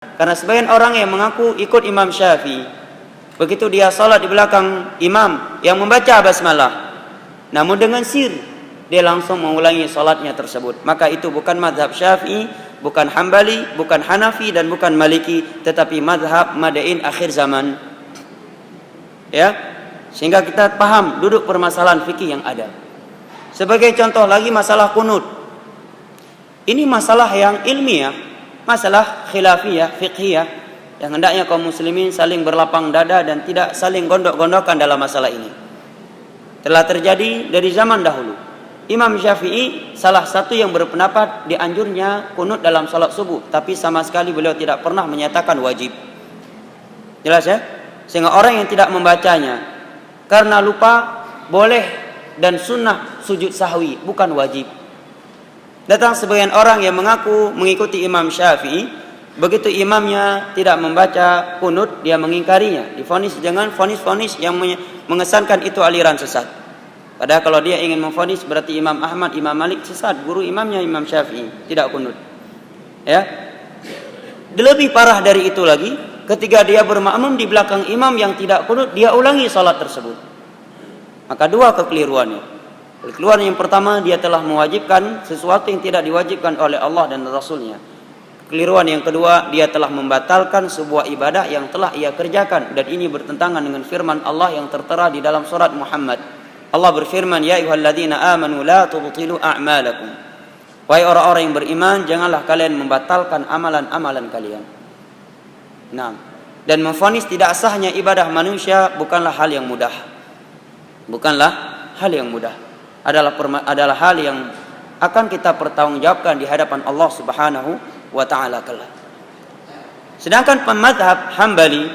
Karena sebagian orang yang mengaku ikut Imam Syafi'i, begitu dia salat di belakang imam yang membaca basmalah, namun dengan sir, dia langsung mengulangi salatnya tersebut. Maka itu bukan mazhab Syafi'i, bukan Hambali, bukan Hanafi, dan bukan Maliki, tetapi mazhab madain akhir zaman. Ya, sehingga kita paham duduk permasalahan fikih yang ada. Sebagai contoh lagi masalah kunut. Ini masalah yang ilmiah, masalah khilafiyah, fiqhiyah, yang hendaknya kaum muslimin saling berlapang dada dan tidak saling gondok-gondokan dalam masalah ini. Telah terjadi dari zaman dahulu. Imam Syafi'i salah satu yang berpendapat dianjurnya kunut dalam salat subuh, tapi sama sekali beliau tidak pernah menyatakan wajib. Jelas ya? Sehingga orang yang tidak membacanya karena lupa boleh, dan sunnah sujud sahwi, bukan wajib. Datang sebagian orang yang mengaku mengikuti Imam Syafi'i, begitu imamnya tidak membaca kunut, dia mengingkarinya, divonis dengan vonis-vonis yang mengesankan itu aliran sesat. Padahal kalau dia ingin memvonis berarti Imam Ahmad, Imam Malik sesat, guru imamnya Imam Syafi'i tidak kunut. Ya. Lebih parah dari itu lagi, ketika dia bermakmum di belakang imam yang tidak kunut, dia ulangi salat tersebut. Maka dua kekeliruannya. Kekeliruan yang pertama, dia telah mewajibkan sesuatu yang tidak diwajibkan oleh Allah dan Rasulnya. Kekeliruan yang kedua, dia telah membatalkan sebuah ibadah yang telah ia kerjakan, dan ini bertentangan dengan firman Allah yang tertera di dalam surat Muhammad. Allah berfirman, ya ayyuhalladzina amanu la tubtilu a'malakum. Wahai orang-orang yang beriman, janganlah kalian membatalkan amalan-amalan kalian. Nah, dan memvonis tidak sahnya ibadah manusia bukanlah hal yang mudah. Bukanlah hal yang mudah. Adalah hal yang akan kita pertanggungjawabkan di hadapan Allah Subhanahu wa taala kelak. Sedangkan pemadzhab Hambali,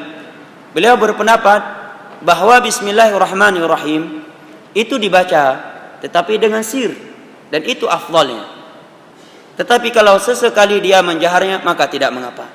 beliau berpendapat bahwa bismillahirrahmanirrahim itu dibaca tetapi dengan sir, dan itu afdalnya. Tetapi kalau sesekali dia menjaharnya maka tidak mengapa.